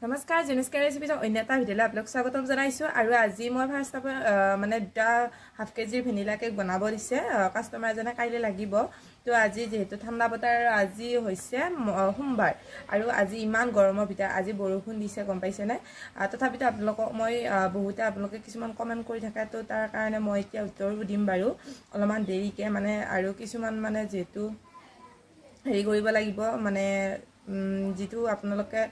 নমস্কাৰ জেনিস্কাৰ ৰেচিপিৰ অন্যতা ভিডিঅ'লৈ আপোনাক স্বাগতম জনাইছো আৰু আজি মই ফাৰ্ষ্ট অফ মানে দুটা হাফ কেজিৰ ভেনিলা কেক বনাব দিছে কাস্টমাৰ জনে কাইলে লাগিব তো আজি যেহেতু ঠাণ্ডা বতৰ আজি হৈছে সোমবাৰ আৰু আজি ইমান গৰমৰ ভিতৰত আজি বৰষুণ দিছে গম পাইছে নে তথাপিতো আপোনালোকক মই বহুতে আপোনালোকে কিছুমান কমেন্ট কৰি থাকে তো তাৰ কাৰণে মই এতিয়া উত্তৰ দিম বাৰু অলপমান দেৰিকে মানে আৰু কিছুমান মানে যেহেতু হেৰি কৰিব লাগিব মানে যেটো আপোনালোকে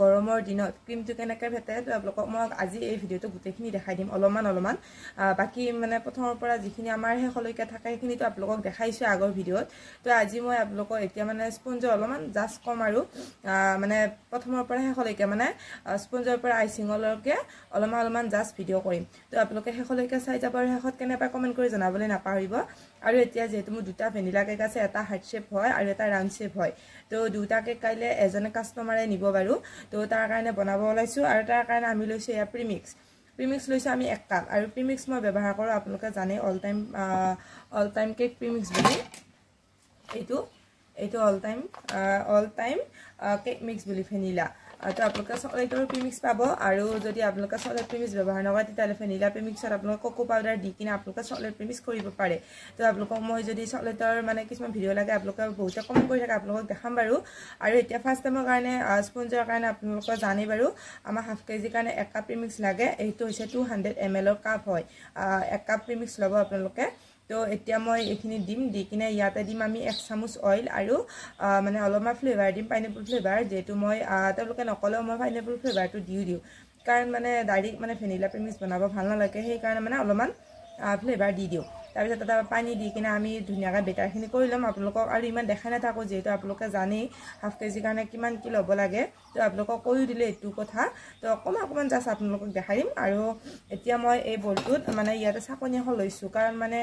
গৰমৰ দিনত ক্ৰীমটো কেনেকৈ ভেটে তো আপোনালোকক মই আজি এই ভিডিঅ'টো গোটেইখিনি দেখাই দিম অলপমান বাকি মানে প্ৰথমৰ পৰা যিখিনি আমাৰ শেষলৈকে থাকে সেইখিনিতো আপোনালোকক দেখাইছো আগৰ ভিডিঅ'ত তো আজি মই আপোনালোকক এতিয়া মানে স্পঞ্জৰ অলপমান জাষ্ট কম আৰু মানে প্ৰথমৰ পৰা শেষলৈকে মানে স্পঞ্জৰ পৰা আইচিঙলৈকে অলপমান জাষ্ট ভিডিঅ' কৰিম তো আপোনালোকে শেষলৈকে চাই যাব আৰু শেষত কেনেকৈ কমেন্ট কৰি জনাবলৈ নাপাহৰিব আৰু এতিয়া যেহেতু মোৰ দুটা ভেনিলা কেক আছে এটা হাৰ্ট শেপ হয় আৰু এটা ৰাউন্ড শেপ হয় তো দুটা কেক কাইলে এজনে কাস্টমাৰে নিব বাৰু তো তাৰ কাৰণে বনাব ওলাইছো আৰু তাৰ কাৰণে আমি লৈছো এয়া প্ৰিমিক্স লৈছো আমি 1 কাপ আৰু প্ৰিমিক্স মই ব্যৱহাৰ কৰো আপোনালোকে জানে অল টাইম কেক প্ৰিমিক্স বুলি এইটো অল টাইম কেক মিক্স বুলি ভেনিলা তো আপোনালোকে চকলেটৰ প্ৰিমিক্স পাব আৰু যদি আপোনালোকে চকলেট প্ৰিমিক্স ব্যৱহাৰ নকৰে তেতিয়ালে ভেনিলা প্ৰিমিক্সত আপোনালোকে কোকো পাউডাৰ দি কিনে আপোনালোকে চকলেট প্ৰিমিক্স কৰিব পাৰে তো আপোনালোকক মই যদি চকলেটৰ মানে কিছুমান ভিডিঅ' লাগে আপোনালোকে বহুতে কমেন্ট কৰি থাকে আপোনালোকক দেখাম বাৰু আৰু এতিয়া ফাৰ্ষ্ট টাইমৰ কাৰণে স্পঞ্জৰ কাৰণে আপোনালোকে জানে বাৰু আমাৰ হাফ কেজি কাৰণে 1 কাপ প্ৰিমিক্স লাগে এইটো হৈছে 200 ml ৰ কাপ হয় 1 কাপ প্ৰিমিক্স ল'ব আপোনালোকে তো এতিয়া মই এখিনি দিম দি কিনে ইয়াতে দিম আমি 1 চামুচ অইল আৰু মানে অলপমান ফ্লেভাৰ দিম পাইনাপল ফ্লেভাৰ যেটো মই তেওঁলোকে নকলেও মই পাইনাপল ফ্লেভাৰটো দিও কাৰণ মানে ডাইৰেক্ট মানে ভেনিলা প্ৰিমিক্স বনাব ভাল নালাগে সেই কাৰণে মানে অলপমান ফ্লেভাৰ দিও তাৰপিছত তাতে পানী দি কিনে আমি ধুনিয়াকৈ বেটাৰখিনি কৰি লম আপোনালোকক আৰু ইমান দেখাই নাথাকো যেহেতু আপোনালোকে জানে হাফ কেজি কাৰণে কিমান কি ল'ব লাগে তো আপোনালোকক কৈ দিলে এটো কথা তো অকমান জাস্ট আপোনালোকক দেখাই দিম আৰু এতিয়া মই এই বলটোত মানে ইয়াতে চাকনি এখন লৈছো কাৰণ মানে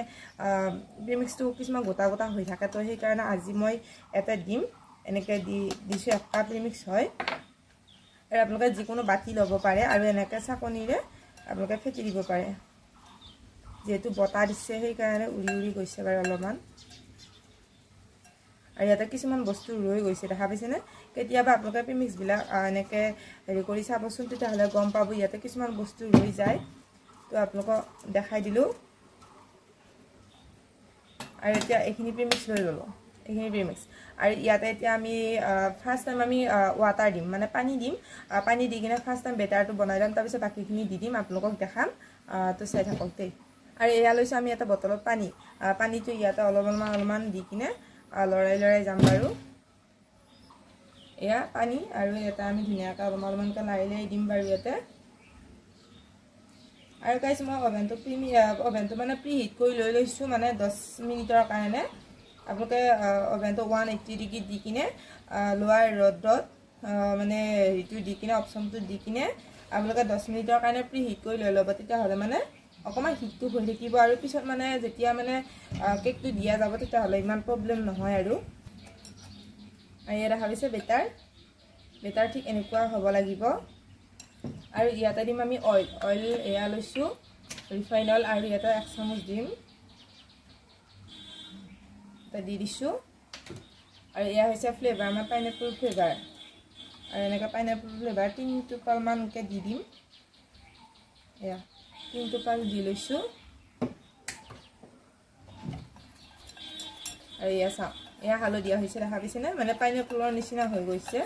প্ৰিমিক্সটো কিছুমান গোটা হৈ থাকে তো সেই কাৰণে আজি মই এটা দিম এনেকৈ দিছো 1 কাপ প্ৰিমিক্স হয় আৰু আপোনালোকে যিকোনো বাটি ল'ব পাৰে আৰু এনেকৈ চাকনিৰে আপোনালোকে ফেটি দিব পাৰে যেহেতু বতা দিছে সেই কাৰণে উৰি গৈছে বাৰু অলপমান আৰু ইয়াতে কিছুমান বস্তু ৰৈ গৈছে দেখা পাইছে নে কেতিয়াবা আপোনালোকে প্ৰিমিক্স বিলাক এনেকৈ হেৰি কৰি চাবচোন তেতিয়াহলে গম পাব ইয়াতে কিছুমান বস্তু ৰৈ যায় তো আপোনালোকক দেখাই দিলো আৰু এতিয়া এইখিনি প্ৰিমিক্স লৈ ললো এইখিনি প্ৰিমিক্স আৰু ইয়াতে এতিয়া আমি ফাৰ্ষ্ট টাইম আমি ওয়াটাৰ দিম মানে পানী দিম পানী দি কিনে ফাৰ্ষ্ট টাইম বেটাৰটো বনাই লম তাৰ পিছত বাকিখিনি দি দিম আপোনালোকক দেখাম তো চাই থাকক দেই আৰু এয়া লৈছো আমি এটা বটলত পানীটো ইয়াতে অলপমান দি কিনে লৰাই যাম বাৰু এয়া পানী আৰু এটা আমি ধুনিয়াকৈ অলপমানকৈ লাৰি দিম বাৰু ইয়াতে আৰু গাইস মই ওভেনটো মানে প্ৰি হিট কৰি লৈ লৈছো মানে 10 মিনিটৰ কাৰণে আপোনালোকে ওভেনটো 180 ডিগ্ৰী দি কিনে লোৱাৰ ৰডত মানে হেৰিটো দি কিনে অপচনটো দি কিনে আপোনালোকে 10 মিনিটৰ কাৰণে প্ৰি হিট কৰি লৈ ল'ব তেতিয়া হলে মানে অকমান হিটটো হৈ থাকিব আৰু পিছত মানে যেতিয়া মানে কেকটো দিয়া যাব তেতিয়া হলে ইমান প্ৰবলেম নহয় আৰু এয়া ভাবিছে বেটাৰ ঠিক এনেকুৱা হ'ব লাগিব আৰু ইয়াতে দিম আমি অইল এয়া লৈছো ৰিফাইন অইল আৰু ইয়াতে 1 চামুচ দিম তা দি দিছো আৰু এয়া হৈছে ফ্লেভাৰ আমাৰ পাইনাপল ফ্লেভাৰ আৰু এনেকা পাইনাপল ফ্লেভাৰ 3 টোপাল মানকে দি দিম এয়া 3 টোপাল দি লৈছো আৰু এয়া হালধীয়া হৈছে দেখা পাইছে নে মানে পাইনাপলৰ নিচিনা হৈ গৈছে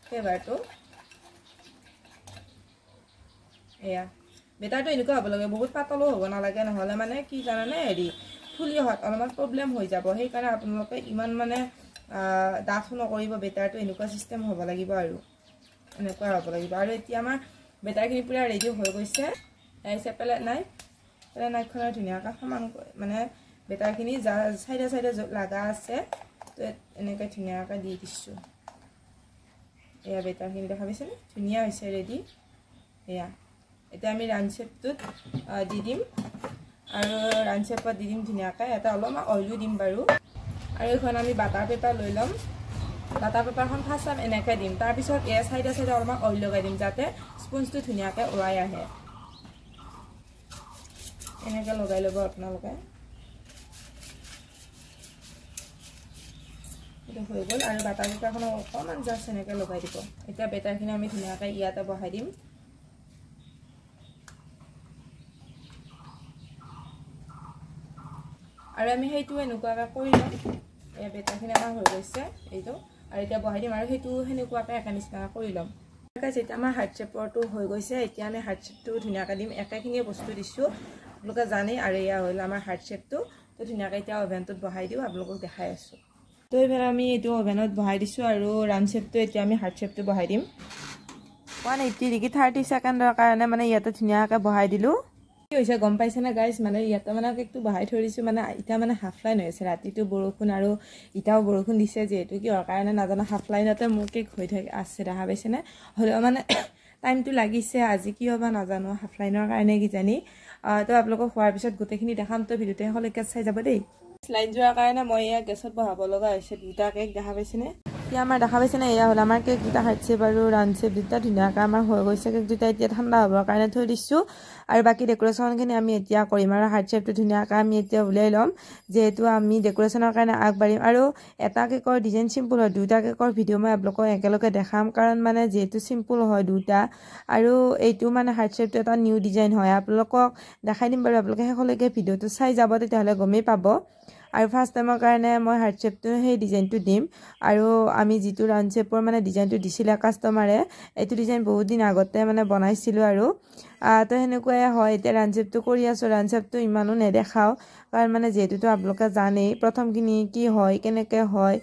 ফ্লেভাৰটো এয়া বেটাৰটো এনেকুৱা হ'ব লাগে বহুত পাতলো হ'ব নালাগে নহলে মানে কি জানানে হেৰি ফুলি হত অলপমান প্ৰবলেম হৈ যাব সেই কাৰণে আপোনালোকে ইমান মানে ডাঠ নকৰিব বেটাৰটো এনেকুৱা সিস্টেম হ'ব লাগিব আৰু এনেকুৱা হ'ব লাগিব আৰু এতিয়া আমাৰ বেটাৰখিনি পুৰা ৰেডি হৈ গৈছে এসে পেলেট নাইখনৰ ধুনিয়াকৈ সমান মানে বেটাৰখিনি সাইডে লাগা আছে তো এনেকৈ ধুনিয়াকৈ দি দিছো এয়া বেটাৰখিনি দেখা পাইছে নে ধুনিয়া হৈছে ৰেডি এয়া এতিয়া আমি ৰাউন্ড শেপটোত দি দিম আৰু ৰাউন্ড শেপত দি দিম ধুনিয়াকৈ এটা অলপমান অইলো দিম বাৰু আৰু এখন আমি বাটাৰ পেপাৰ লৈ লম বাটাৰ পেপাৰখন ফাৰ্ষ্ট টাইম এনেকৈ দিম তাৰ পিছত এ সাইডে অলপমান অইল লগাই দিম যাতে স্পঞ্জটো ধুনিয়াকৈ ওলাই আহে এনেকৈ লগাই ল'ব আপোনালোকে এটা হৈ গ'ল আৰু বাটাৰ পেপাৰখন অকণমান জাষ্ট এনেকৈ লগাই দিব এতিয়া বেটাৰখিনি আমি ধুনীয়াকৈ ইয়াতে বহাই দিম আৰু আমি সেইটো এনেকুৱাকৈ কৰি ল'ম এই বেটাৰখিনি আমাৰ হৈ গৈছে এইটো আৰু এতিয়া বহাই দিম আৰু সেইটো সেনেকুৱাকৈ একে নিচিনাকৈ কৰি ল'ম যেতিয়া আমাৰ হাৰ্ট শ্বেপৰটো হৈ গৈছে এতিয়া আমি হাৰ্ট শ্বেপটো ধুনীয়াকৈ দিম একেখিনিয়ে বস্তু দিছোঁ আপোনালোকে জানেই আৰু এয়া হ'ল আমাৰ হাৰ্ট শ্বেপটো তো ধুনীয়াকৈ এতিয়া অভেনটোত বহাই দিওঁ আপোনালোকক দেখাই আছোঁ তো এইফালে আমি এইটো অভেনত বহাই দিছোঁ আৰু ৰাউণ্ড শ্বেপটো এতিয়া আমি হাৰ্ট শ্বেপটো বহাই দিম 180 ডিগ্ৰী 30 ছেকেণ্ডৰ কাৰণে মানে ইয়াতে ধুনীয়াকৈ বহাই দিলোঁ কি হৈছে গম পাইছেনে গাইজ মানে ইয়াতে মানে কেকটো বহাই থৈ দিছোঁ মানে এতিয়া মানে হাফ লাইন হৈ আছে ৰাতিটো বৰষুণ আৰু ইটাও বৰষুণ দিছে যিহেতু কিহৰ কাৰণে নাজানো হাফ লাইনতে মোৰ কেক হৈ থাকে আছে দেখা পাইছেনে হ'লেও মানে টাইমটো লাগিছে আজি কি হ'ব নাজানো হাফ লাইনৰ কাৰণে কিজানি তো আপোনালোকক হোৱাৰ পিছত গোটেইখিনি দেখাম তো ভিডিঅ'তে শেষলৈকে চাই যাব দেই লাইন যোৱাৰ কাৰণে মই এয়া গেছত বহাব লগা হৈছে দুটা কেক দেখা পাইছেনে এতিয়া আমাৰ দেখা পাইছেনে এয়া হ'ল আমাৰ কেক দুটা হাৰ্ট শ্বেপ আৰু ৰাউণ্ড শ্বেপ দুটা ধুনীয়াকৈ আমাৰ হৈ গৈছে কেক দুটা এতিয়া ঠাণ্ডা হ'বৰ কাৰণে থৈ দিছোঁ আৰু বাকী ডেক'ৰেশ্যনখিনি আমি এতিয়া কৰিম আৰু হাৰ্ট শ্বেপটো ধুনীয়াকৈ আমি এতিয়া উলিয়াই ল'ম যিহেতু আমি ডেক'ৰেশ্যনৰ কাৰণে আগবাঢ়িম আৰু এটা কেকৰ ডিজাইন চিম্পুল হয় দুটা কেকৰ ভিডিঅ' মই আপোনালোকক একেলগে দেখাম কাৰণ মানে যিহেতু চিম্পুল হয় দুটা আৰু এইটো মানে হাৰ্ট শ্বেপটো এটা নিউ ডিজাইন হয় আপোনালোকক দেখাই দিম বাৰু আপোনালোকে শেষলৈকে ভিডিঅ'টো চাই যাব তেতিয়াহ'লে গমেই পাব আৰু ফাৰ্ষ্ট টাইমৰ কাৰণে মই হাৰ্ট শ্বেপটো সেই ডিজাইনটো দিম আৰু আমি যিটো ৰাউণ্ড শ্বেপৰ মানে ডিজাইনটো দিছিলে কাষ্টমাৰে এইটো ডিজাইন বহুত দিন আগতে মানে বনাইছিলোঁ আৰু তো সেনেকুৱাই হয় এতিয়া ৰাউণ্ড শ্বেপটো কৰি আছোঁ ৰাউণ্ড শ্বেপটো ইমানো নেদেখাওঁ কাৰণ মানে যিহেতুতো আপোনালোকে জানেই প্ৰথমখিনি কি হয় কেনেকৈ হয়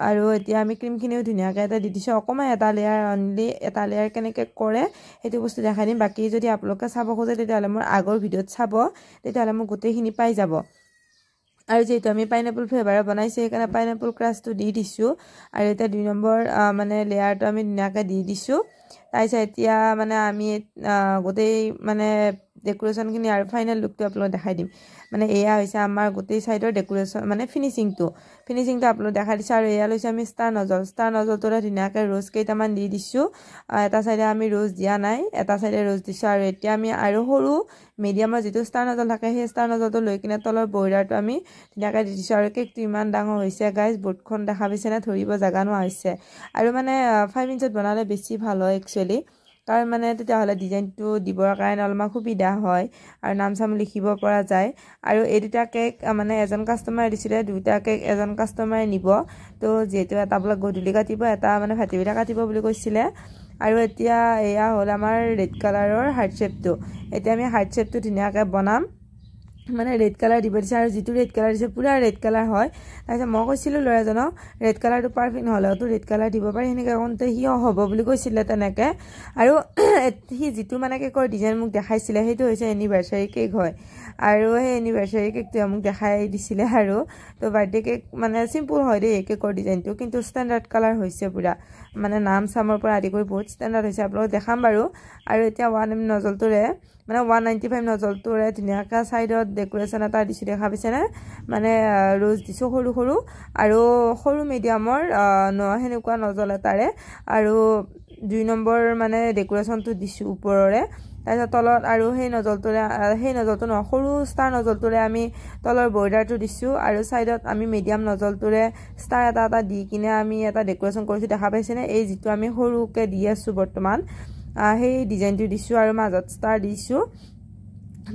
আৰু এতিয়া আমি ক্ৰীমখিনিও ধুনীয়াকৈ এটা দি দিছোঁ অকণমান এটা লেয়াৰ অনলি এটা লেয়াৰ কেনেকৈ কৰে সেইটো বস্তু দেখাই দিম বাকী যদি আপোনালোকে চাব খোজে তেতিয়াহ'লে মোৰ আগৰ ভিডিঅ'ত চাব তেতিয়াহ'লে মোক গোটেইখিনি পাই যাব আৰু যেহেতু আমি পাইনাপল ফ্লেভাৰ বনাইছোঁ সেইকাৰণে পাইনাপল ক্ৰাছটো দি দিছোঁ আৰু এতিয়া 2 নম্বৰ মানে লেয়াৰটো আমি ধুনীয়াকৈ দি দিছোঁ তাৰপিছত এতিয়া মানে আমি গোটেই মানে ডেক'ৰেশ্যনখিনি আৰু ফাইনেল লুকটো আপোনালোকক দেখাই দিম মানে এয়া হৈছে আমাৰ গোটেই চাইডৰ ডেক'ৰেশ্যন মানে ফিনিচিংটো আপোনালোক দেখাই দিছোঁ আৰু এয়া লৈছোঁ আমি ষ্টাৰ নজলটোৰে ধুনীয়াকৈ ৰ'জ কেইটামান দি দিছোঁ এটা চাইডে আমি ৰ'জ দিয়া নাই এটা চাইডে ৰ'জ দিছোঁ আৰু এতিয়া আমি আৰু সৰু মিডিয়ামৰ যিটো ষ্টাৰ নজল থাকে সেই ষ্টাৰ নজলটো লৈ কিনে তলৰ বৰ্ডাৰটো আমি ধুনীয়াকৈ দি দিছোঁ আৰু কেকটো ইমান ডাঙৰ হৈছে গাইজ বৰ্ডখন দেখা পাইছেনে ধৰিব জেগা নোহোৱা হৈছে আৰু মানে 5 ইঞ্চত বনালে বেছি ভাল হয় একচুৱেলি কাৰণ মানে তেতিয়াহ'লে ডিজাইনটো দিবৰ কাৰণে অলপমান সুবিধা হয় আৰু নাম চাম লিখিব পৰা যায় আৰু এই দুটা কেক মানে এজন কাষ্টমাৰে দিছিলে দুটা কেক এজন কাষ্টমাৰে নিব তো যিহেতু এটা বোলে গধূলি কাটিব এটা মানে ভাটিবেলা কাটিব বুলি কৈছিলে আৰু এতিয়া এয়া হ'ল আমাৰ ৰেড কালাৰৰ হাৰ্ট শ্বেপটো এতিয়া আমি হাৰ্ট শ্বেপটো ধুনীয়াকৈ বনাম মানে ৰেড কালাৰ দিব দিছে আৰু যিটো ৰেড কালাৰ দিছে পুৰা ৰেড কালাৰ হয় তাৰপিছত মই কৈছিলোঁ ল'ৰাজনক ৰেড কালাৰটো পাৰফেক্ট নহ'লেওতো ৰেড কালাৰ দিব পাৰি সেনেকৈ কওঁতে সি হ'ব বুলি কৈছিলে তেনেকৈ আৰু সি যিটো মানে কেকৰ ডিজাইন মোক দেখাইছিলে সেইটো হৈছে এনিভাৰ্চাৰী কেক হয় আৰু সেই এনিভাৰ্চাৰী কেকটোৱে মোক দেখাই দিছিলে আৰু তো বাৰ্থডে কেক মানে চিম্পুল হয় দেই কেকৰ ডিজাইনটো কিন্তু ষ্টেণ্ডাৰ্ড কালাৰ হৈছে পুৰা মানে নাম চামৰ পৰা আদি কৰি বহুত ষ্টেণ্ডাৰ্ড হৈছে আপোনালোকক দেখাম বাৰু আৰু এতিয়া 1M নজলটোৰে মানে 195 নজলটোৰে ধুনীয়াকৈ ছাইডত ডেক'ৰেশ্যন এটা দিছোঁ দেখা পাইছেনে মানে ৰ'জ দিছোঁ সৰু সৰু আৰু সৰু মিডিয়ামৰ সেনেকুৱা নজল এটাৰে আৰু 2 নম্বৰ মানে ডেক'ৰেশ্যনটো দিছোঁ ওপৰৰে তাৰপিছত তলত আৰু সেই নজলটো নহয় সৰু ষ্টাৰ নজলটোৰে আমি তলৰ বৰ্ডাৰটো দিছোঁ আৰু ছাইডত আমি মিডিয়াম নজলটোৰে ষ্টাৰ এটা দি কিনে আমি এটা ডেক'ৰেশ্যন কৰিছোঁ দেখা পাইছেনে এই যিটো আমি সৰুকৈ দি আছোঁ বৰ্তমান সেই ডিজাইনটো দিছোঁ আৰু মাজত ষ্টাৰ দিছোঁ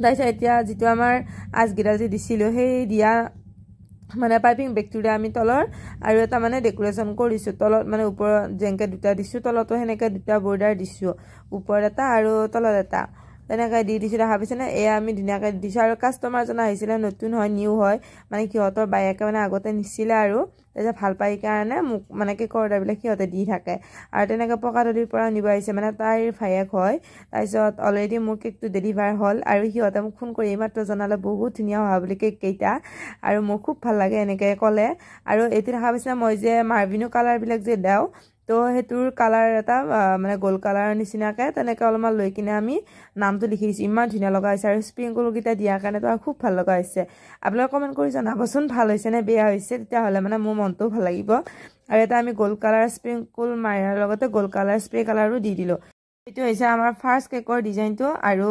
তাৰপিছত এতিয়া যিটো আমাৰ আজগিৰা যে দিছিলোঁ সেই দিয়া মানে পাইপিং বেগটোৰে আমি তলৰ আৰু এটা মানে ডেক'ৰেশ্যন কৰিছোঁ তলত মানে ওপৰত যেনেকৈ দুটা দিছোঁ তলতো সেনেকৈ দুটা বৰ্ডাৰ দিছোঁ ওপৰত এটা আৰু তলত এটা তেনেকৈ দি দিছোঁ দেখা পাইছেনে এয়া আমি ধুনীয়াকৈ দি দিছোঁ আৰু কাষ্টমাৰজন আহিছিলে নতুন হয় নিউ হয় মানে সিহঁতৰ বায়েকে মানে আগতে নিছিলে আৰু তাৰপিছত ভাল পাই কাৰণে মোক মানে কেকৰ অৰ্ডাৰবিলাক সিহঁতে দি থাকে আৰু তেনেকৈ পকাদলিৰ পৰা নিব আহিছে মানে তাইৰ ভায়েক হয় তাৰপিছত অলৰেডি মোৰ কেকটো ডেলিভাৰ হ'ল আৰু সিহঁতে মোক ফোন কৰি এইমাত্ৰ জনালে বহুত ধুনীয়া হোৱা বুলি কেককেইটা আৰু মোৰ খুব ভাল লাগে এনেকৈ ক'লে আৰু এইটো দেখা পাইছে মই যে মাৰ্ভিনো কালাৰবিলাক যে দিওঁ তো সেইটোৰ কালাৰ এটা মানে গোল্ড কালাৰৰ নিচিনাকৈ তেনেকৈ অলপমান লৈ কিনে আমি নামটো লিখি দিছোঁ ইমান ধুনীয়া লগা হৈছে আৰু স্প্ৰিংকলকেইটা দিয়াৰ কাৰণে তো খুব ভাল লগা হৈছে আপোনালোকে কমেণ্ট কৰি জনাবচোন ভাল হৈছে নে বেয়া হৈছে তেতিয়াহ'লে মানে মোৰ মনটোও ভাল লাগিব আৰু এটা আমি গোল্ড কালাৰ স্প্ৰিংকল মাৰাৰ লগতে গোল্ড কালাৰ স্প্ৰে কালাৰো দি দিলোঁ এইটো হৈছে আমাৰ ফাৰ্ষ্ট কেকৰ ডিজাইনটো আৰু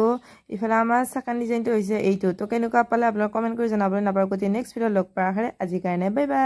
ইফালে আমাৰ ছেকেণ্ড ডিজাইনটো হৈছে এইটো তো কেনেকুৱা পালে আপোনালোকে কমেণ্ট কৰি জনাবলৈ নাপাহৰিব গতিকে নেক্সট ভিডিঅ'ত লগ পোৱাৰ আশাৰে আজিৰ কাৰণে বাই বাই